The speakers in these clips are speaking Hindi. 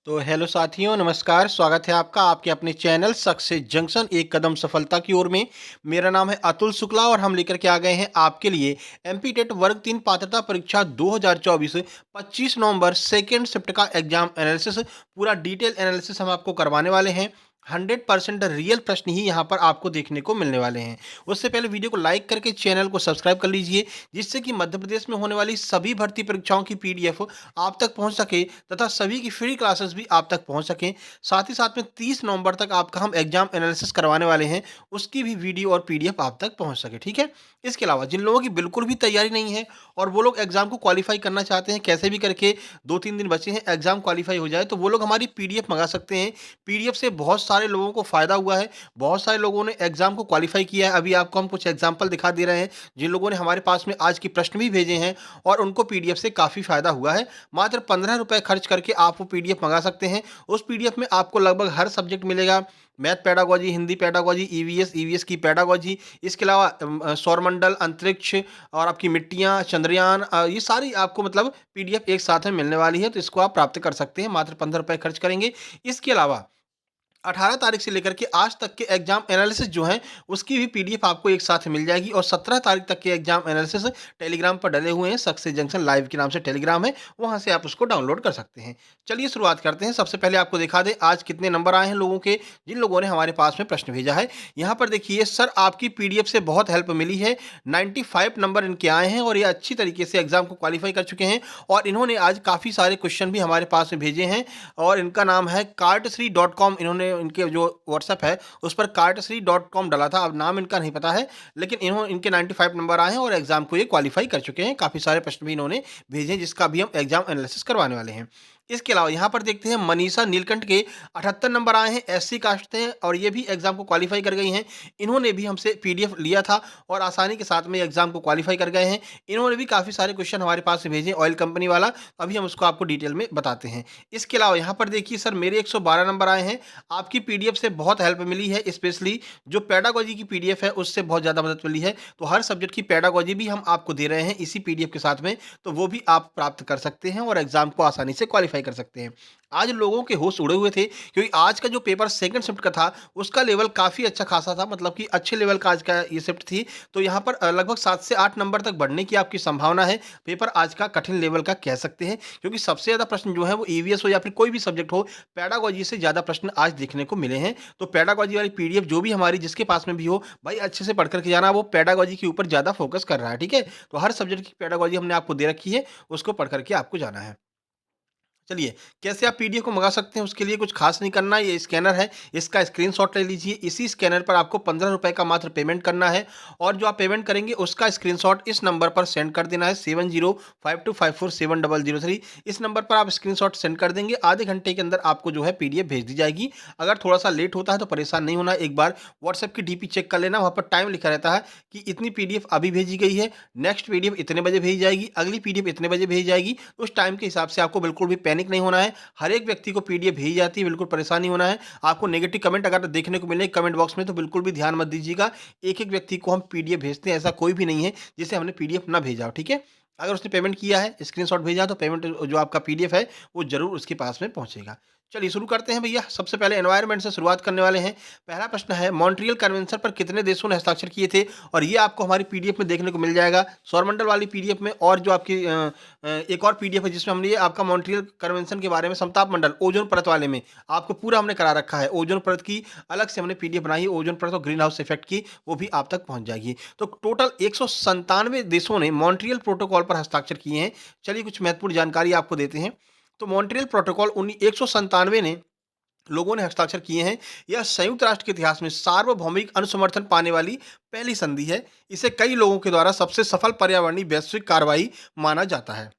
तो हेलो साथियों, नमस्कार। स्वागत है आपका आपके अपने चैनल सक्सेस जंक्शन एक कदम सफलता की ओर में। मेरा नाम है अतुल शुक्ला और हम लेकर के आ गए हैं आपके लिए एमपी टेट वर्ग 3 पात्रता परीक्षा 2024 25 नवंबर सेकेंड शिफ्ट का एग्जाम एनालिसिस। पूरा डिटेल एनालिसिस हम आपको करवाने वाले हैं। 100% रियल प्रश्न ही यहाँ पर आपको देखने को मिलने वाले हैं। उससे पहले वीडियो को लाइक करके चैनल को सब्सक्राइब कर लीजिए, जिससे कि मध्य प्रदेश में होने वाली सभी भर्ती परीक्षाओं की पीडीएफ आप तक पहुंच सके तथा सभी की फ्री क्लासेस भी आप तक पहुंच सकें। साथ ही साथ में 30 नवंबर तक आपका हम एग्जाम एनालिसिस करवाने वाले हैं, उसकी भी वीडियो और पीडीएफ आप तक पहुंच सके। ठीक है। इसके अलावा जिन लोगों की बिल्कुल भी तैयारी नहीं है और वो लोग एग्जाम को क्वालिफाई करना चाहते हैं, कैसे भी करके 2-3 दिन बचे हैं एग्जाम क्वालिफाई हो जाए, तो वो लोग हमारी पीडीएफ मंगा सकते हैं। पीडीएफ से बहुत सारे लोगों को फायदा हुआ है, बहुत सारे लोगों ने एग्जाम को क्वालिफाई किया है। अभी आपको हम कुछ एग्जाम्पल दिखा दे रहे हैं जिन लोगों ने हमारे पास में आज की प्रश्न भी भेजे हैं और उनको पीडीएफ से काफ़ी फायदा हुआ है। मात्र 15 रुपए खर्च करके आप वो पीडीएफ मंगा सकते हैं। उस पीडीएफ में आपको लगभग हर सब्जेक्ट मिलेगा। Math pedagogy, Hindi pedagogy, EVS की पेडागोजी, इसके अलावा सौरमंडल, अंतरिक्ष और आपकी मिट्टियाँ, चंद्रयान, ये सारी आपको मतलब पीडीएफ एक साथ में मिलने वाली है, तो इसको आप प्राप्त कर सकते हैं। मात्र 15 रुपए खर्च करेंगे। इसके अलावा 18 तारीख से लेकर के आज तक के एग्जाम एनालिसिस जो हैं, उसकी भी पीडीएफ आपको एक साथ मिल जाएगी और 17 तारीख तक के एग्जाम एनालिसिस टेलीग्राम पर डले हुए हैं। सक्सेस जंक्शन लाइव के नाम से टेलीग्राम है, वहां से आप उसको डाउनलोड कर सकते हैं। चलिए शुरुआत करते हैं। सबसे पहले आपको दिखा दें आज कितने नंबर आए हैं लोगों के, जिन लोगों ने हमारे पास में प्रश्न भेजा है। यहाँ पर देखिए सर, आपकी पीडीएफ से बहुत हेल्प मिली है। 95 नंबर इनके आए हैं और ये अच्छी तरीके से एग्जाम को क्वालिफाई कर चुके हैं और इन्होंने आज काफ़ी सारे क्वेश्चन भी हमारे पास में भेजे हैं। और इनका नाम है कार्टश्री.com। इन्होंने इनके जो व्हाट्सएप है उस पर कार्टश्री.com डाला था। अब नाम इनका नहीं पता है, लेकिन इनके 95 नंबर आए हैं और एग्जाम को ये क्वालिफाई कर चुके हैं। काफ़ी सारे प्रश्न भी इन्होंने भेजे हैं, जिसका भी हम एग्जाम एनालिसिस करवाने वाले हैं। इसके अलावा यहाँ पर देखते हैं मनीषा नीलकंठ के 78 नंबर आए हैं, एससी कास्ट हैं और ये भी एग्जाम को क्वालिफाई कर गई हैं। इन्होंने भी हमसे पीडीएफ लिया था और आसानी के साथ में एग्जाम को क्वालिफाई कर गए हैं। इन्होंने भी काफ़ी सारे क्वेश्चन हमारे पास से भेजे ऑयल कंपनी वाला, अभी हम उसको आपको डिटेल में बताते हैं। इसके अलावा यहाँ पर देखिए सर, मेरे 112 नंबर आए हैं। आपकी पीडीएफ से बहुत हेल्प मिली है, स्पेशली जो पेडागोजी की पीडीएफ है उससे बहुत ज़्यादा मदद मिली है। तो हर सब्जेक्ट की पेडागोजी भी हम आपको दे रहे हैं इसी पीडीएफ के साथ में, तो वो भी आप प्राप्त कर सकते हैं और एग्जाम को आसानी से क्वालिफाई कर सकते हैं। आज लोगों के होश उड़े हुए थे क्योंकि आज का जो पेपर सेकंड शिफ्ट का था उसका लेवल काफ़ी अच्छा खासा था, मतलब कि अच्छे लेवल का आज का ये शिफ्ट थी। तो यहाँ पर लगभग 7 से 8 नंबर तक बढ़ने की आपकी संभावना है। पेपर आज का कठिन लेवल का कह सकते हैं, क्योंकि सबसे ज़्यादा प्रश्न जो है वो ईवीएस हो या फिर कोई भी सब्जेक्ट हो, पेडागोजी से ज़्यादा प्रश्न आज देखने को मिले हैं। तो पेडागोजी वाली पीडीएफ जो भी हमारी जिसके पास में भी हो, भाई अच्छे से पढ़ करके जाना, वो पेडागोजी के ऊपर ज़्यादा फोकस कर रहा है। ठीक है। तो हर सब्जेक्ट की पेडागोजी हमने आपको दे रखी है, उसको पढ़ करके आपको जाना है। चलिए, कैसे आप पीडीएफ को मंगा सकते हैं, उसके लिए कुछ खास नहीं करना है। ये स्कैनर है, इसका स्क्रीनशॉट ले लीजिए। इसी स्कैनर पर आपको 15 रुपए का मात्र पेमेंट करना है और जो आप पेमेंट करेंगे उसका स्क्रीनशॉट इस नंबर पर सेंड कर देना है 7052547003। इस नंबर पर आप स्क्रीनशॉट सेंड कर देंगे, आधे घंटे के अंदर आपको जो है पीडीएफ भेज दी जाएगी। अगर थोड़ा सा लेट होता है तो परेशान नहीं होना, एक बार व्हाट्सएप की डीपी चेक कर लेना, वहाँ पर टाइम लिखा रहता है कि इतनी पीडीएफ अभी भेजी गई है, नेक्स्ट पीडीएफ इतने बजे भेजी जाएगी, अगली पीडीएफ इतने बजे भेजी जाएगी। तो उस टाइम के हिसाब से आपको बिल्कुल भी पैनिक नहीं होना है। हर एक व्यक्ति को पीडीएफ भेजी जाती है, बिल्कुल परेशान नहीं होना है। आपको नेगेटिव कमेंट अगर देखने को मिले कमेंट बॉक्स में तो बिल्कुल भी ध्यान मत दीजिएगा। एक-एक व्यक्ति को हम पीडीएफ भेजते हैं, ऐसा कोई भी नहीं है जिसे हमने पीडीएफ ना भेजा हो, ठीक है? अगर उसने पेमेंट किया है, स्क्रीनशॉट भेजा तो पेमेंट जो आपका पीडीएफ है, वो ज़रूर उसके पास में पहुँचेगा। चलिए शुरू करते हैं भैया। सबसे पहले एनवायरनमेंट से शुरुआत करने वाले हैं। पहला प्रश्न है, मॉन्ट्रियल कन्वेंशन पर कितने देशों ने हस्ताक्षर किए थे? और ये आपको हमारी पीडीएफ में देखने को मिल जाएगा, सौरमंडल वाली पीडीएफ में। और जो आपकी एक और पीडीएफ है जिसमें हमने ये आपका मॉन्ट्रियल कन्वेंशन के बारे में समताप मंडल ओजोन परत वाले में आपको पूरा हमने करा रखा है। ओजोन परत की अलग से हमने पीडीएफ बनाई है, ओजोन परत और ग्रीन हाउस इफेक्ट की, वो भी आप तक पहुंच जाएगी। तो टोटल 197 देशों ने मॉन्ट्रियल प्रोटोकॉल पर हस्ताक्षर किए हैं। चलिए कुछ महत्वपूर्ण जानकारी आपको देते हैं। तो मॉन्ट्रियल प्रोटोकॉल 197 ने लोगों ने हस्ताक्षर किए हैं। यह संयुक्त राष्ट्र के इतिहास में सार्वभौमिक अनुसमर्थन पाने वाली पहली संधि है। इसे कई लोगों के द्वारा सबसे सफल पर्यावरणीय वैश्विक कार्रवाई माना जाता है।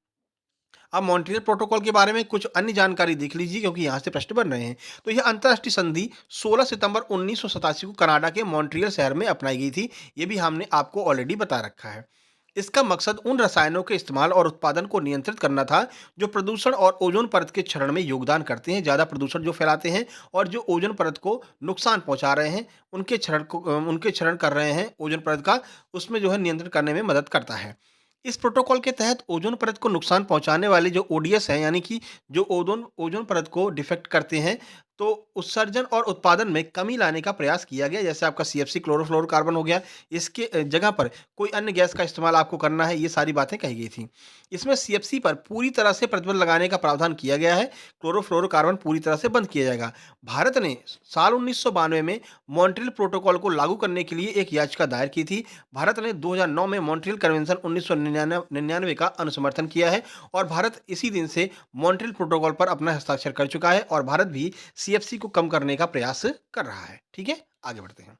अब मॉन्ट्रियल प्रोटोकॉल के बारे में कुछ अन्य जानकारी देख लीजिए, क्योंकि यहाँ से प्रश्न बन रहे हैं। तो यह अंतर्राष्ट्रीय संधि 16 सितंबर 1987 को कनाडा के मॉन्ट्रियल शहर में अपनाई गई थी। ये भी हमने आपको ऑलरेडी बता रखा है। इसका मकसद उन रसायनों के इस्तेमाल और उत्पादन को नियंत्रित करना था जो प्रदूषण और ओजोन परत के क्षरण में योगदान करते हैं। ज़्यादा प्रदूषण जो फैलाते हैं और जो ओजोन परत को नुकसान पहुंचा रहे हैं, उनके क्षरण कर रहे हैं ओजोन परत का, उसमें जो है नियंत्रण करने में मदद करता है। इस प्रोटोकॉल के तहत ओजोन परत को नुकसान पहुंचाने वाले जो ओडीएस हैं, यानी कि जो ओजोन ओजोन परत को डिफेक्ट करते हैं, तो उत्सर्जन और उत्पादन में कमी लाने का प्रयास किया गया। जैसे आपका सीएफसी क्लोरोफ्लोरोकार्बन हो गया, इसके जगह पर कोई अन्य गैस का इस्तेमाल आपको करना है, ये सारी बातें कही गई थी। इसमें सीएफसी पर पूरी तरह से प्रतिबंध लगाने का प्रावधान किया गया है। क्लोरोफ्लोरोकार्बन पूरी तरह से बंद किया जाएगा। भारत ने साल 1992 में मॉन्ट्रियल प्रोटोकॉल को लागू करने के लिए एक याचिका दायर की थी। भारत ने 2009 में मॉन्ट्रियल कन्वेंशन 1999 का अनुसमर्थन किया है और भारत इसी दिन से मॉन्ट्रियल प्रोटोकॉल पर अपना हस्ताक्षर कर चुका है और भारत भी सीएफसी को कम करने का प्रयास कर रहा है। ठीक है, आगे बढ़ते हैं।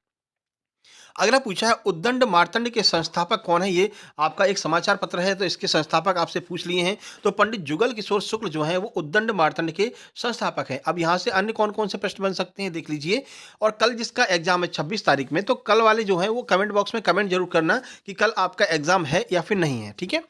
अगला पूछा है, उद्दंड मार्तंड के संस्थापक कौन है? ये आपका एक समाचार पत्र है, तो इसके संस्थापक आपसे पूछ लिए हैं। तो पंडित जुगल किशोर शुक्ल जो हैं वो उद्दंड मार्तंड के संस्थापक हैं। अब यहाँ से अन्य कौन कौन से प्रश्न बन सकते हैं देख लीजिए। और कल जिसका एग्जाम है 26 तारीख में, तो कल वाले जो हैं वो कमेंट बॉक्स में कमेंट जरूर करना कि कल आपका एग्जाम है या फिर नहीं है। ठीक है,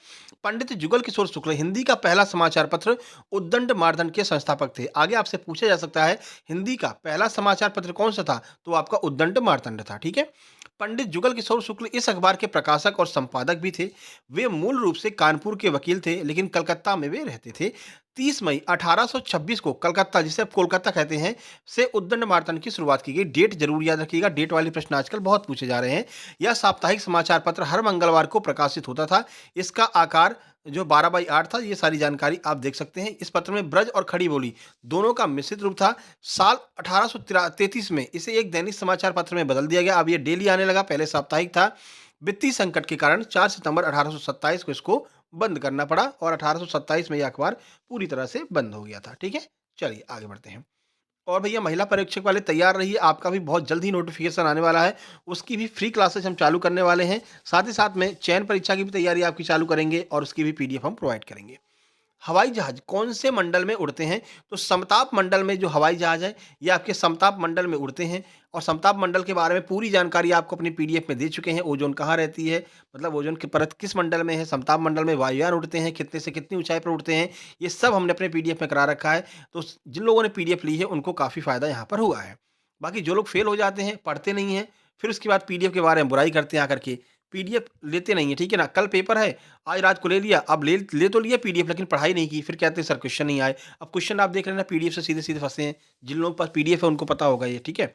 पंडित जुगल किशोर शुक्ल हिंदी का पहला समाचार पत्र उद्दंड मार्तंड के संस्थापक थे। आगे आपसे पूछा जा सकता है हिंदी का पहला समाचार पत्र कौन सा था, तो आपका उद्दंड मार्तंड था। ठीक है, पंडित जुगल किशोर शुक्ल इस अखबार के प्रकाशक और संपादक भी थे। वे मूल रूप से कानपुर के वकील थे, लेकिन कलकत्ता में वे रहते थे। 30 मई 1826 को कलकत्ता, जिसे अब कोलकाता कहते हैं, से उद्दंड मार्तंड की शुरुआत की गई। डेट जरूर याद रखिएगा, डेट वाले प्रश्न आजकल बहुत पूछे जा रहे हैं। यह साप्ताहिक समाचार पत्र हर मंगलवार को प्रकाशित होता था। इसका आकार जो 12/8 था, ये सारी जानकारी आप देख सकते हैं। इस पत्र में ब्रज और खड़ी बोली दोनों का मिश्रित रूप था। साल 1833 में इसे एक दैनिक समाचार पत्र में बदल दिया गया। अब ये डेली आने लगा, पहले साप्ताहिक था। वित्तीय संकट के कारण 4 सितंबर 1827 को इसको बंद करना पड़ा और 1827 में यह अखबार पूरी तरह से बंद हो गया था। ठीक है, चलिए आगे बढ़ते हैं। और भैया महिला परीक्षक वाले तैयार रहिए, आपका भी बहुत जल्द ही नोटिफिकेशन आने वाला है। उसकी भी फ्री क्लासेस हम चालू करने वाले हैं। साथ ही साथ में चयन परीक्षा की भी तैयारी आपकी चालू करेंगे और उसकी भी पीडीएफ हम प्रोवाइड करेंगे। हवाई जहाज कौन से मंडल में उड़ते हैं? तो समताप मंडल में जो हवाई जहाज है, ये आपके समताप मंडल में उड़ते हैं। और समताप मंडल के बारे में पूरी जानकारी आपको अपनी पीडीएफ में दे चुके हैं। ओजोन कहाँ रहती है, मतलब ओजोन की परत किस मंडल में है, समताप मंडल में वायुयान उड़ते हैं, कितने से कितनी ऊंचाई पर उड़ते हैं, ये सब हमने अपने पीडीएफ में करा रखा है। तो जिन लोगों ने पीडीएफ ली है उनको काफ़ी फायदा यहाँ पर हुआ है। बाकी जो लोग फेल हो जाते हैं, पढ़ते नहीं हैं, फिर उसके बाद पीडीएफ के बारे में बुराई करते हैं आकर के, पीडीएफ लेते नहीं है, ठीक है ना? कल पेपर है, आज रात को ले लिया, अब ले तो लिया पीडीएफ, लेकिन पढ़ाई नहीं की, फिर कहते हैं सर क्वेश्चन नहीं आए। अब क्वेश्चन आप देख रहे हैं ना, पीडीएफ से सीधे-सीधे फँसे हैं। जिन लोगों के पास पीडीएफ है उनको पता होगा ये, ठीक है?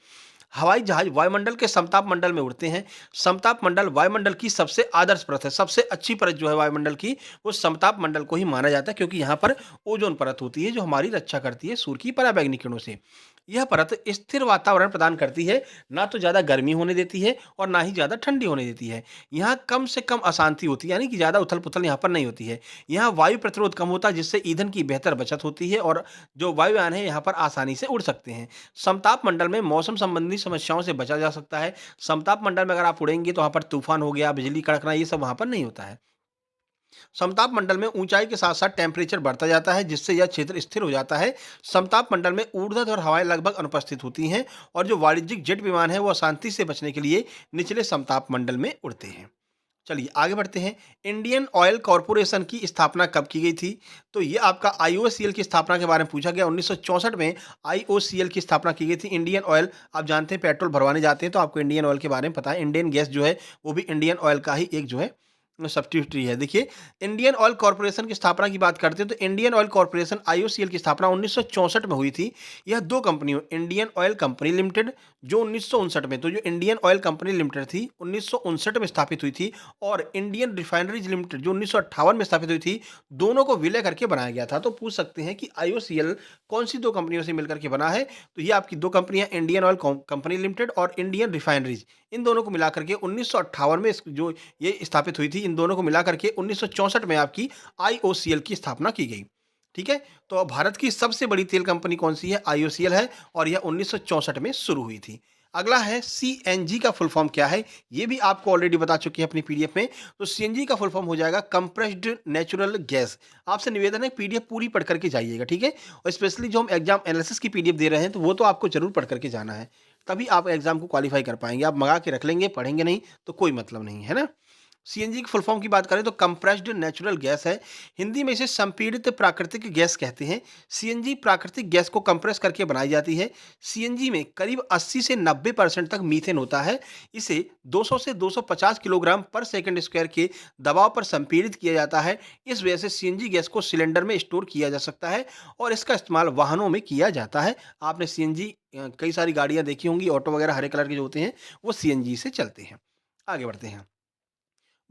हवाई जहाज वायुमंडल के समताप मंडल में उड़ते हैं। समताप मंडल वायुमंडल की सबसे आदर्श परत है। सबसे अच्छी परत जो है वायुमंडल की, वो समताप मंडल को ही माना जाता है, क्योंकि यहाँ पर ओजोन परत होती है जो हमारी रक्षा करती है सूर्य की पराबैंगनी किरणों से। यह परत स्थिर वातावरण प्रदान करती है, ना तो ज़्यादा गर्मी होने देती है और ना ही ज़्यादा ठंडी होने देती है। यहाँ कम से कम अशांति होती है, यानी कि ज़्यादा उथल-पुथल यहाँ पर नहीं होती है। यहाँ वायु प्रतिरोध कम होता है, जिससे ईंधन की बेहतर बचत होती है और जो वायुयान है यहाँ पर आसानी से उड़ सकते हैं। समताप मंडल में मौसम संबंधी समस्याओं से बचा जा सकता है। समताप मंडल में अगर आप उड़ेंगे तो वहाँ पर तूफान हो गया, बिजली कड़कना, ये सब वहाँ पर नहीं होता है। समताप मंडल में ऊंचाई के साथ साथ टेम्परेचर बढ़ता जाता है, जिससे यह क्षेत्र स्थिर हो जाता है। समताप मंडल में ऊर्ध्व और हवाएं लगभग अनुपस्थित होती हैं और जो वाणिज्यिक जेट विमान है वो अशांति से बचने के लिए निचले समताप मंडल में उड़ते हैं। चलिए आगे बढ़ते हैं। इंडियन ऑयल कॉरपोरेशन की स्थापना कब की गई थी? तो ये आपका आईओसीएल की स्थापना के बारे में पूछा गया। 1964 में आईओसीएल की स्थापना की गई थी। इंडियन ऑयल, आप जानते हैं पेट्रोल भरवाने जाते हैं तो आपको इंडियन ऑयल के बारे में पता है। इंडियन गैस जो है वो भी इंडियन ऑयल का ही एक जो है सब्सिडियरी है। देखिए, इंडियन ऑयल कॉर्पोरेशन की स्थापना की बात करते हैं तो इंडियन ऑयल कॉर्पोरेशन आईओसीएल की स्थापना 1964 में हुई थी। यह दो कंपनियों, इंडियन ऑयल कंपनी लिमिटेड जो 1959 में, तो जो इंडियन ऑयल कंपनी लिमिटेड थी 1959 में स्थापित हुई थी, और इंडियन रिफाइनरीज लिमिटेड जो 1958 में स्थापित हुई थी, दोनों को विलय करके बनाया गया था। तो पूछ सकते हैं कि आईओसीएल कौन सी दो कंपनियों से मिलकर के बना है? तो ये आपकी दो कंपनियां, इंडियन ऑयल कंपनी लिमिटेड और इंडियन रिफाइनरीज, इन दोनों को मिलाकर के 1958 में जो ये स्थापित हुई थी, इन दोनों को मिलाकर के 1964 में आपकी आईओसीएल की स्थापना की गई। ठीक है, तो अब भारत की सबसे बड़ी तेल कंपनी कौन सी है? आईओसीएल है, और यह 1964 में शुरू हुई थी। अगला है सीएनजी का फुल फॉर्म क्या है? ये भी आपको ऑलरेडी बता चुके हैं अपनी पीडीएफ में। तो सीएनजी का फुल फॉर्म हो जाएगा कंप्रेस्ड नेचुरल गैस। आपसे निवेदन है पीडीएफ पूरी पढ़ करके जाइएगा, ठीक है? और स्पेशली जो हम एग्जाम एनालिसिस की पीडीएफ दे रहे हैं तो वो तो आपको जरूर पढ़ करके जाना है, तभी आप एग्जाम को क्वालिफाई कर पाएंगे। आप मंगा के रख लेंगे, पढ़ेंगे नहीं तो कोई मतलब नहीं है ना। सीएनजी की फुल फॉर्म की बात करें तो कंप्रेस्ड नेचुरल गैस है। हिंदी में इसे संपीड़ित प्राकृतिक गैस कहते हैं। सीएनजी प्राकृतिक गैस को कंप्रेस करके बनाई जाती है। सीएनजी में करीब 80 से 90% तक मीथेन होता है। इसे 200 से 250 किलोग्राम पर सेकंड स्क्वायर के दबाव पर संपीड़ित किया जाता है। इस वजह से सीएनजी गैस को सिलेंडर में स्टोर किया जा सकता है और इसका इस्तेमाल वाहनों में किया जाता है। आपने सीएनजी कई सारी गाड़ियां देखी होंगी, ऑटो वगैरह हरे कलर के जो होते हैं वो सीएनजी से चलते हैं। आगे बढ़ते हैं।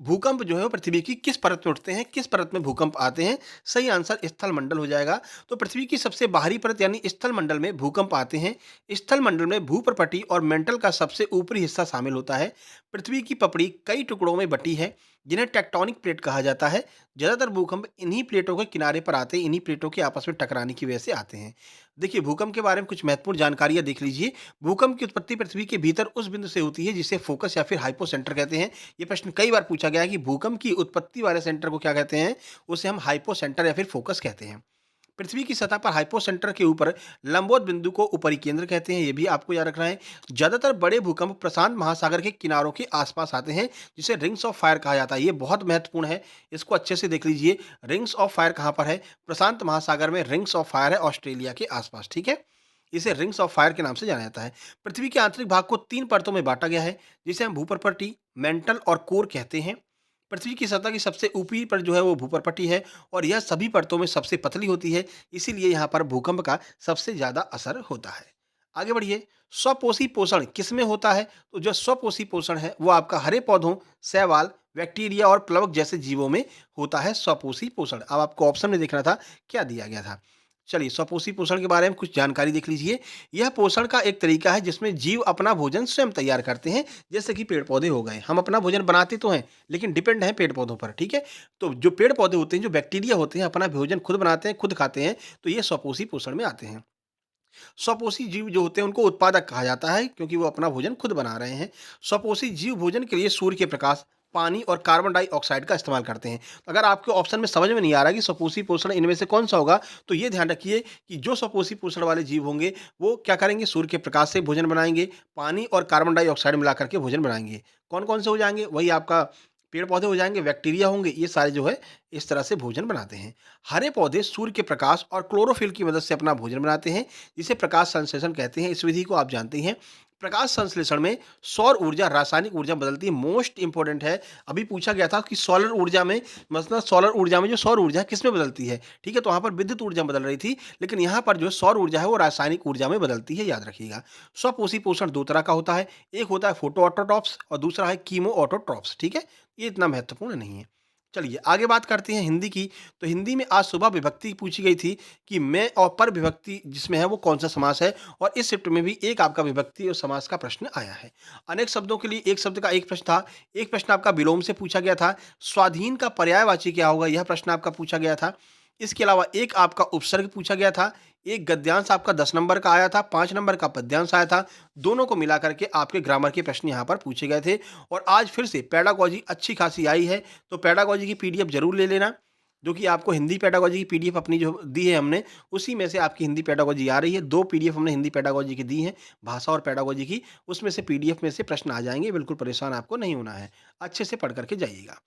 भूकंप जो है वो पृथ्वी की किस परत में उठते हैं, किस परत में भूकंप आते हैं? सही आंसर स्थल मंडल हो जाएगा। तो पृथ्वी की सबसे बाहरी परत यानी स्थल मंडल में भूकंप आते हैं। स्थल मंडल में भूप्रपटी और मेंटल का सबसे ऊपरी हिस्सा शामिल होता है। पृथ्वी की पपड़ी कई टुकड़ों में बटी है, जिन्हें टेक्टोनिक प्लेट कहा जाता है। ज्यादातर भूकंप इन्हीं प्लेटों के किनारे पर आते हैं, इन्हीं प्लेटों के आपस में टकराने की वजह से आते हैं। देखिए, भूकंप के बारे में कुछ महत्वपूर्ण जानकारियां देख लीजिए। भूकंप की उत्पत्ति पृथ्वी के भीतर उस बिंदु से होती है जिसे फोकस या फिर हाइपोसेंटर कहते हैं। ये प्रश्न कई बार पूछा गया है कि भूकंप की उत्पत्ति वाले सेंटर को क्या कहते हैं? उसे हम हाइपोसेंटर या फिर फोकस कहते हैं। पृथ्वी की सतह पर हाइपोसेंटर के ऊपर लंबवत बिंदु को ऊपरी केंद्र कहते हैं, ये भी आपको याद रखना है। ज्यादातर बड़े भूकंप प्रशांत महासागर के किनारों के आसपास आते हैं, जिसे रिंग्स ऑफ फायर कहा जाता है। ये बहुत महत्वपूर्ण है, इसको अच्छे से देख लीजिए। रिंग्स ऑफ फायर कहाँ पर है? प्रशांत महासागर में रिंग्स ऑफ फायर है, ऑस्ट्रेलिया के आसपास, ठीक है। इसे रिंग्स ऑफ फायर के नाम से जाना जाता है। पृथ्वी के आंतरिक भाग को 3 परतों में बांटा गया है, जिसे हम भूपर्पटी, मेंटल और कोर कहते हैं। पृथ्वी की सतह की सबसे ऊपरी पर जो है वो भूपर्पटी है और यह सभी परतों में सबसे पतली होती है, इसीलिए यहाँ पर भूकंप का सबसे ज़्यादा असर होता है। आगे बढ़िए। स्वपोषी पोषण किसमें होता है? तो जो स्वपोषी पोषण है वो आपका हरे पौधों, शैवाल, बैक्टीरिया और प्लवक जैसे जीवों में होता है स्वपोषी पोषण। अब आपको ऑप्शन में देखना था क्या दिया गया था। चलिए, स्वपोषी पोषण के बारे में कुछ जानकारी देख लीजिए। यह पोषण का एक तरीका है जिसमें जीव अपना भोजन स्वयं तैयार करते हैं, जैसे कि पेड़ पौधे हो गए। हम अपना भोजन बनाते तो हैं, लेकिन डिपेंड हैं पेड़ पौधों पर, ठीक है। तो जो पेड़ पौधे होते हैं, जो बैक्टीरिया होते हैं, अपना भोजन खुद बनाते हैं, खुद खाते हैं, तो ये स्वपोषी पोषण में आते हैं। स्वपोषी जीव जो होते हैं उनको उत्पादक कहा जाता है, क्योंकि वो अपना भोजन खुद बना रहे हैं। स्वपोषी जीव भोजन के लिए सूर्य के प्रकाश, पानी और कार्बन डाइऑक्साइड का इस्तेमाल करते हैं। तो अगर आपके ऑप्शन में समझ में नहीं आ रहा कि स्वपोषी पोषण इनमें से कौन सा होगा, तो ये ध्यान रखिए कि जो स्वपोषी पोषण वाले जीव होंगे वो क्या करेंगे? सूर्य के प्रकाश से भोजन बनाएंगे, पानी और कार्बन डाइऑक्साइड मिला करके भोजन बनाएंगे। कौन कौन से हो जाएंगे? वही आपका पेड़ पौधे हो जाएंगे, बैक्टीरिया होंगे, ये सारे जो है इस तरह से भोजन बनाते हैं। हरे पौधे सूर्य के प्रकाश और क्लोरोफिल की मदद से अपना भोजन बनाते हैं, जिसे प्रकाश संश्लेषण कहते हैं। इस विधि को आप जानते हैं। प्रकाश संश्लेषण में सौर ऊर्जा रासायनिक ऊर्जा बदलती है, मोस्ट इंपॉर्टेंट है। अभी पूछा गया था कि सोलर ऊर्जा में, मतलब सोलर ऊर्जा में जो सौर ऊर्जा है किस में बदलती है, ठीक है। तो वहां पर विद्युत ऊर्जा बदल रही थी, लेकिन यहाँ पर जो सौर ऊर्जा है वो रासायनिक ऊर्जा में बदलती है, याद रखिएगा। स्वपोषी पोषण दो तरह का होता है, एक होता है फोटो ऑटोट्रॉप्स और दूसरा है कीमो ऑटोट्रॉप्स, ठीक है। ये इतना महत्वपूर्ण नहीं है। चलिए आगे बात करते हैं हिंदी की। तो हिंदी में आज सुबह विभक्ति पूछी गई थी कि मैं और पर विभक्ति जिसमें है वो कौन सा समास है, और इस शिफ्ट में भी एक आपका विभक्ति और समास का प्रश्न आया है। अनेक शब्दों के लिए एक शब्द का एक प्रश्न था। एक प्रश्न आपका विलोम से पूछा गया था। स्वाधीन का पर्यायवाची क्या होगा, यह प्रश्न आपका पूछा गया था। इसके अलावा एक आपका उपसर्ग पूछा गया था। एक गद्यांश आपका 10 नंबर का आया था, 5 नंबर का पद्यांश आया था। दोनों को मिला करके आपके ग्रामर के प्रश्न यहाँ पर पूछे गए थे। और आज फिर से पेडागॉजी अच्छी खासी आई है, तो पेडागॉजी की पीडीएफ जरूर ले लेना, जो कि आपको हिंदी पेडागॉजी की पीडीएफ अपनी जो दी है हमने, उसी में से आपकी हिंदी पेडागॉजी आ रही है। 2 पीडीएफ हमने हिंदी पेडागॉजी की दी हैं, भाषा और पेडागॉजी की। उसमें से पीडीएफ में से प्रश्न आ जाएंगे, बिल्कुल परेशान आपको नहीं होना है। अच्छे से पढ़ करके जाइएगा।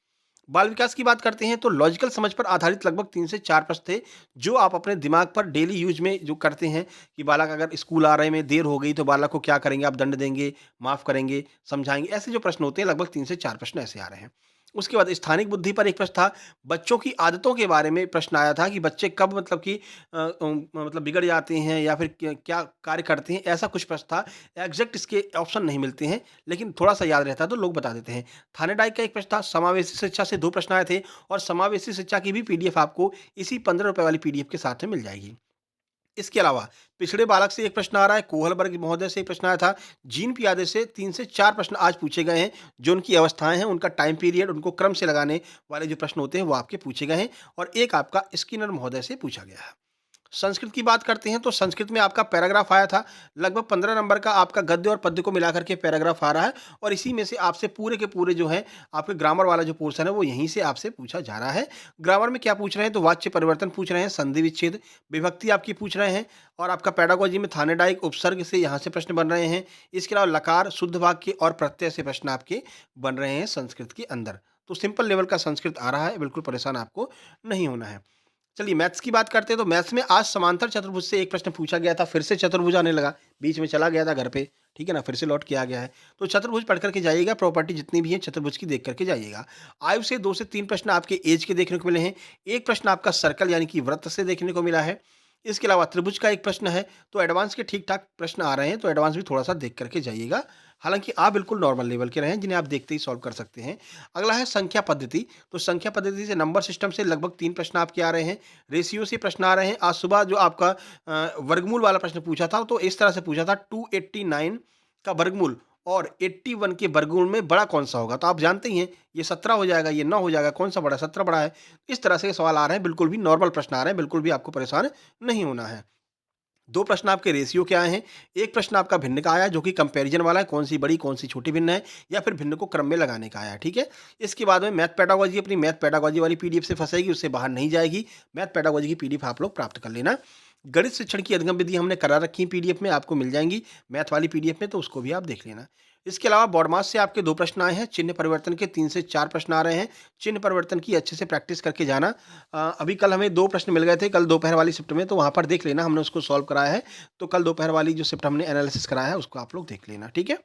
बाल विकास की बात करते हैं तो लॉजिकल समझ पर आधारित लगभग 3 से 4 प्रश्न थे, जो आप अपने दिमाग पर डेली यूज में जो करते हैं कि बालक अगर स्कूल आ रहे में देर हो गई तो बालक को क्या करेंगे? आप दंड देंगे, माफ करेंगे, समझाएंगे? ऐसे जो प्रश्न होते हैं लगभग 3 से 4 प्रश्न ऐसे आ रहे हैं। उसके बाद स्थानिक बुद्धि पर एक प्रश्न था। बच्चों की आदतों के बारे में प्रश्न आया था कि बच्चे कब मतलब कि मतलब बिगड़ जाते हैं या फिर क्या कार्य करते हैं, ऐसा कुछ प्रश्न था। एग्जैक्ट इसके ऑप्शन नहीं मिलते हैं, लेकिन थोड़ा सा याद रहता है तो लोग बता देते हैं। थाने डाइक का एक प्रश्न था। समावेशी शिक्षा से 2 प्रश्न आए थे, और समावेशी शिक्षा की भी पीडीएफ आपको इसी 15 रुपए वाली पीडीएफ के साथ में मिल जाएगी। इसके अलावा पिछड़े बालक से एक प्रश्न आ रहा है, कोहलबर्ग महोदय से एक प्रश्न आया था, जीन पियादे से 3 से 4 प्रश्न आज पूछे गए हैं। जो उनकी अवस्थाएं हैं, उनका टाइम पीरियड, उनको क्रम से लगाने वाले जो प्रश्न होते हैं वो आपके पूछे गए हैं, और एक आपका स्किनर महोदय से पूछा गया है। संस्कृत की बात करते हैं तो संस्कृत में आपका पैराग्राफ आया था। लगभग 15 नंबर का आपका गद्य और पद्य को मिलाकर के पैराग्राफ आ रहा है, और इसी में से आपसे पूरे के पूरे जो है आपके ग्रामर वाला जो पोर्शन है वो यहीं से आपसे पूछा जा रहा है। ग्रामर में क्या पूछ रहे हैं? तो वाच्य परिवर्तन पूछ रहे हैं, संधि विच्छेद, विभक्ति आपकी पूछ रहे हैं, और आपका पेडागोजी में थानेडाइक उपसर्ग से यहाँ से प्रश्न बन रहे हैं। इसके अलावा लकार, शुद्ध वाक्य और प्रत्यय से प्रश्न आपके बन रहे हैं संस्कृत के अंदर। तो सिंपल लेवल का संस्कृत आ रहा है, बिल्कुल परेशान आपको नहीं होना है। चलिए मैथ्स की बात करते हैं, तो मैथ्स में आज समांतर चतुर्भुज से एक प्रश्न पूछा गया था, फिर से चतुर्भुज आने लगा, बीच में चला गया था घर पे, ठीक है ना? फिर से लौट के आ गया है। तो चतुर्भुज पढ़ कर के जाइएगा, प्रॉपर्टी जितनी भी है चतुर्भुज की देख कर के जाइएगा। आयु से 2 से 3 प्रश्न आपके ऐज के देखने को मिले हैं, एक प्रश्न आपका सर्कल यानी कि वृत्त से देखने को मिला है। इसके अलावा त्रिभुज का एक प्रश्न है, तो एडवांस के ठीक-ठाक प्रश्न आ रहे हैं, तो एडवांस भी थोड़ा-सा देख कर के जाइएगा। हालाँकि आप बिल्कुल नॉर्मल लेवल के रहें, जिन्हें आप देखते ही सॉल्व कर सकते हैं। अगला है संख्या पद्धति, तो संख्या पद्धति से नंबर सिस्टम से लगभग 3 प्रश्न आपके आ रहे हैं, रेशियो से प्रश्न आ रहे हैं। आज सुबह जो आपका वर्गमूल वाला प्रश्न पूछा था, तो इस तरह से पूछा था 289 का वर्गमूल और 81 के वर्गमूल में बड़ा कौन-सा होगा? तो आप जानते ही हैं, ये 17 हो जाएगा, ये 9 हो जाएगा, कौन-सा बड़ा है? 17 बड़ा है। इस तरह से सवाल आ रहे हैं, बिल्कुल भी नॉर्मल प्रश्न आ रहे हैं, बिल्कुल भी आपको परेशान नहीं होना है। 2 प्रश्न आपके रेशियो के आए हैं, 1 प्रश्न आपका भिन्न का आया है जो कि कंपैरिज़न वाला है, कौन-सी बड़ी, कौन-सी छोटी भिन्न है या फिर भिन्न को क्रम में लगाने का आया है, ठीक है? इसके बाद में मैथ पेडागोजी, अपनी मैथ पेडागोजी वाली पीडीएफ से फँसेगी, उससे बाहर नहीं जाएगी। मैथ पेडागोजी की पीडीएफ आप लोग प्राप्त कर लेना। गणित शिक्षण की अधिगम विधि हमने करा रखी है पीडीएफ में, आपको मिल जाएँगी मैथ वाली पीडीएफ में, तो उसको भी आप देख लेना। इसके अलावा बॉडमास से आपके 2 प्रश्न आए हैं, चिन्ह परिवर्तन के 3 से 4 प्रश्न आ रहे हैं। चिन्ह परिवर्तन की अच्छे से प्रैक्टिस करके जाना। अभी कल हमें 2 प्रश्न मिल गए थे, कल दोपहर वाली शिफ्ट में, तो वहाँ पर देख लेना, हमने उसको सॉल्व कराया है। तो कल दोपहर वाली जो शिफ्ट हमने एनालिसिस कराया है, उसको आप लोग देख लेना, ठीक है?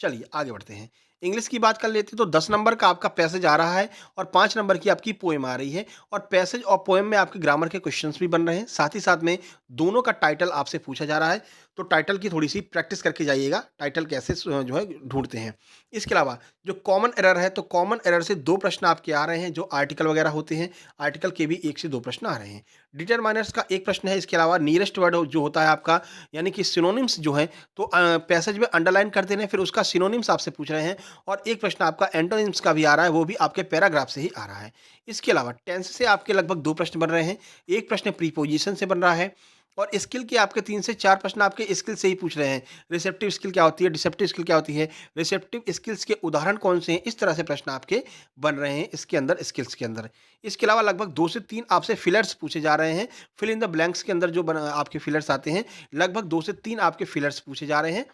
चलिए आगे बढ़ते हैं। इंग्लिश की बात कर लेते हैं, तो 10 नंबर का आपका पैसेज आ रहा है और 5 नंबर की आपकी पोएम आ रही है और पैसेज और पोएम में आपके ग्रामर के क्वेश्चंस भी बन रहे हैं। साथ ही साथ में दोनों का टाइटल आपसे पूछा जा रहा है, तो टाइटल की थोड़ी-सी प्रैक्टिस करके जाइएगा, टाइटल कैसे जो है ढूँढते हैं। इसके अलावा जो कॉमन एरर है, तो कॉमन एरर से 2 प्रश्न आपके आ रहे हैं, जो आर्टिकल वगैरह होते हैं, आर्टिकल के भी 1 से 2 प्रश्न आ रहे हैं। डिटरमाइनर्स का 1 प्रश्न है, इसके अलावा नियरेस्ट वर्ड जो होता है आपका, यानी कि सिनोनिम्स जो हैं, तो पैसेज में अंडरलाइन कर दे रहे हैं, फिर उसका सिनोनिम्स आपसे पूछ रहे हैं और एक प्रश्न आपका एंटोनिम्स का भी आ रहा है, वो भी आपके पैराग्राफ से ही आ रहा है। इसके अलावा टेंस से आपके लगभग 2 प्रश्न बन रहे हैं, 1 प्रश्न प्रीपोजिशन से बन रहा है और स्किल के आपके 3 से 4 प्रश्न आपके स्किल से ही पूछ रहे हैं। रिसेप्टिव स्किल क्या होती है, डिसेप्टिव स्किल क्या होती है, रिसेप्टिव स्किल्स के उदाहरण कौन से हैं, इस तरह से प्रश्न आपके बन रहे हैं इसके अंदर, स्किल्स के अंदर। इसके अलावा लगभग 2 से 3 आपसे फिलर्स पूछे जा रहे हैं। फिल इन द ब्लैंक्स के अंदर जो आपके फिलर्स आते हैं, लगभग 2 से 3 आपके फिलर्स पूछे जा रहे हैं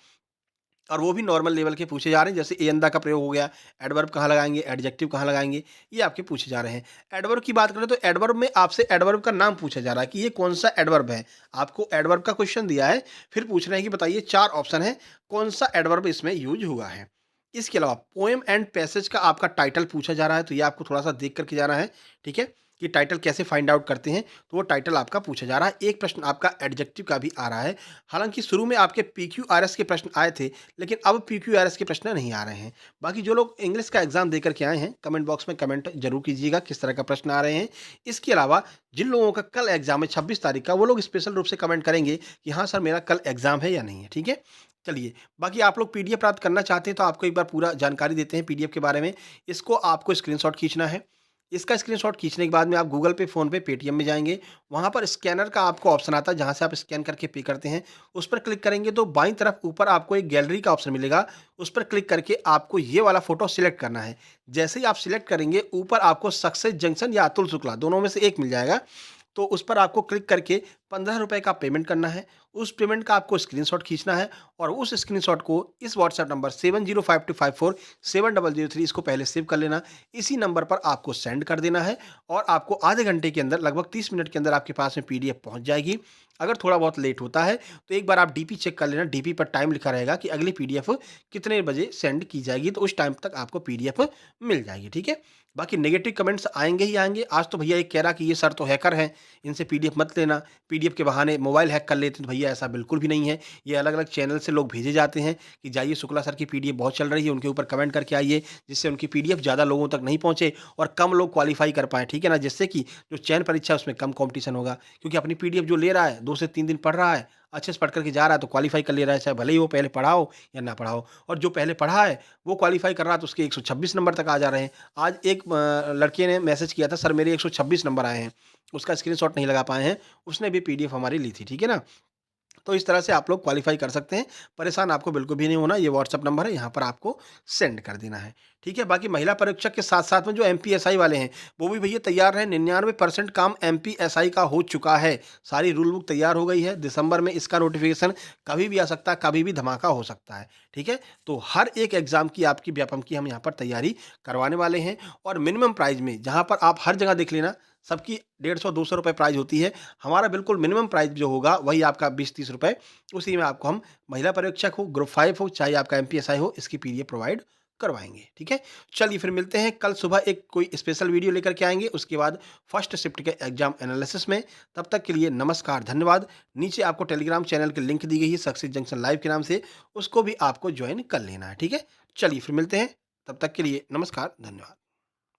और वो भी नॉर्मल लेवल के पूछे जा रहे हैं, जैसे एंदा का प्रयोग हो गया, एडवर्ब कहाँ लगाएँगे, एडजेक्टिव कहाँ लगाएँगे, ये आपके पूछे जा रहे हैं। एडवर्ब की बात करें तो एडवर्ब में आपसे एडवर्ब का नाम पूछा जा रहा है कि ये कौन-सा एडवर्ब है। आपको एडवर्ब का क्वेश्चन दिया है, फिर पूछ रहे हैं कि बताइए 4 ऑप्शन है, कौन-सा एडवर्ब इसमें यूज़ हुआ है। इसके अलावा पोएम एंड पैसेज का आपका टाइटल पूछा जा रहा है, तो ये आपको थोड़ा-सा देख कर के जाना है, ठीक है? कि टाइटल कैसे फाइंड आउट करते हैं, तो वो टाइटल आपका पूछा जा रहा है। एक प्रश्न आपका एडजेक्टिव का भी आ रहा है। हालाँकि शुरू में आपके पीक्यूआरएस के प्रश्न आए थे, लेकिन अब पीक्यूआरएस के प्रश्न नहीं आ रहे हैं। बाकी जो लोग इंग्लिश का एग्ज़ाम देकर के आए हैं, कमेंट बॉक्स में कमेंट ज़रूर कीजिएगा किस तरह का प्रश्न आ रहे हैं। इसके अलावा जिन लोगों का कल एग्ज़ाम है 26 तारीख का, वो लोग स्पेशल रूप से कमेंट करेंगे कि हाँ सर, मेरा कल एग्ज़ाम है या नहीं है, ठीक है? चलिए, बाकी आप लोग पीडीएफ प्राप्त करना चाहते हैं, तो आपको एक बार पूरा जानकारी देते हैं पीडीएफ के बारे में। इसको आपको स्क्रीनशॉट खींचना है। इसका स्क्रीनशॉट खींचने के बाद में आप गूगल पे, फ़ोन पे, पेटीएम में जाएँगे। वहाँ पर स्कैनर का आपको ऑप्शन आता है, जहाँ से आप स्कैन करके पे करते हैं। उस पर क्लिक करेंगे तो बाईं तरफ ऊपर आपको एक गैलरी का ऑप्शन मिलेगा। उस पर क्लिक करके आपको ये वाला फ़ोटो सिलेक्ट करना है। जैसे ही आप सिलेक्ट करेंगे, ऊपर आपको सक्सेस जंक्शन या अतुल शुक्ला, दोनों में से एक मिल जाएगा। तो उस पर आपको क्लिक करके ₹15 का पेमेंट करना है। उस पेमेंट का आपको स्क्रीनशॉट खींचना है और उस स्क्रीनशॉट को इस व्हाट्सएप नंबर 7052547003, इसको पहले सेव कर लेना। इसी नंबर पर आपको सेंड कर देना है और आपको आधे घंटे के अंदर, लगभग 30 मिनट के अंदर आपके पास में पीडीएफ पहुँच जाएगी। अगर थोड़ा बहुत लेट होता है, तो एक बार आप डीपी चेक कर लेना। डीपी पर टाइम लिखा रहेगा कि अगली पीडीएफ कितने बजे सेंड की जाएगी, तो उस टाइम तक आपको पीडीएफ मिल जाएगी, ठीक है? बाकी नेगेटिव कमेंट्स आएँगे ही आएँगे। आज तो भैया एक कह रहा कि ये सर तो हैकर हैं, इनसे पीडीएफ मत लेना, पीडीएफ के बहाने मोबाइल हैक कर लेते हैं। तो भैया ऐसा बिल्कुल भी नहीं है। ये अलग-अलग चैनल से लोग भेजे जाते हैं कि जाइए शुक्ला सर की पीडीएफ बहुत चल रही है, उनके ऊपर कमेंट करके आइए, जिससे उनकी पीडीएफ ज़्यादा लोगों तक नहीं पहुँचे और कम लोग क्वालीफाई कर पाएँ, ठीक है ना? जिससे कि जो चयन परीक्षा है उसमें कम कॉम्पिटिशन होगा, क्योंकि अपनी पीडीएफ जो ले रहा है, 2 से 3 दिन पढ़ रहा है, अच्छे से पढ़ कर के जा रहा है, तो क्वालीफाई कर ले रहा है, चाहे भले ही वो पहले पढ़ा हो या ना पढ़ा हो। और जो पहले पढ़ा है, वो क्वालीफाई कर रहा है, तो उसके 126 नंबर तक आ जा रहे हैं। आज एक लड़के ने मैसेज किया था, सर मेरे 126 नंबर आए हैं, उसका स्क्रीनशॉट नहीं लगा पाए हैं, उसने भी पीडीएफ हमारी ली थी, ठीक है ना? तो इस तरह से आप लोग क्वालीफाई कर सकते हैं। परेशान आपको बिल्कुल भी नहीं होना, ये व्हाट्सएप नंबर है, यहाँ पर आपको सेंड कर देना है। ठीक है, बाकी महिला परीक्षक के साथ-साथ में जो एमपीएसआई वाले हैं, वो भी भैया तैयार रहें, 99% काम एमपीएसआई का हो चुका है। सारी रूल बुक तैयार हो गई है, दिसंबर में इसका नोटिफ़िकेशन कभी भी आ सकता है, कभी भी धमाका हो सकता है, ठीक है? तो हर एक एग्ज़ाम की आपकी व्यापम की हम यहाँ पर तैयारी करवाने वाले हैं और मिनिमम प्राइस में जहाँ पर आप हर जगह देख लेना, सबकी 150-200 रुपए प्राइस होती है, हमारा बिल्कुल मिनिमम प्राइस जो होगा वही आपका 20-30 रुपए, उसी में आपको हम महिला परीक्षक हो, ग्रुप 5 हो, चाहे आपका एमपीएसआई हो, इसकी पीडीएफ प्रोवाइड करवाएँगे, ठीक है? चलिए फिर मिलते हैं कल सुबह एक कोई स्पेशल वीडियो लेकर के आएँगे, उसके बाद फर्स्ट शिफ्ट के एग्ज़ाम एनालिसिस में। तब तक के लिए नमस्कार, धन्यवाद। नीचे आपको टेलीग्राम चैनल की लिंक दी गई है सक्सेस जंक्शन लाइव के नाम से, उसको भी आपको जॉइन कर लेना है, ठीक है? चलिए फिर मिलते हैं, तब तक के लिए नमस्कार, धन्यवाद।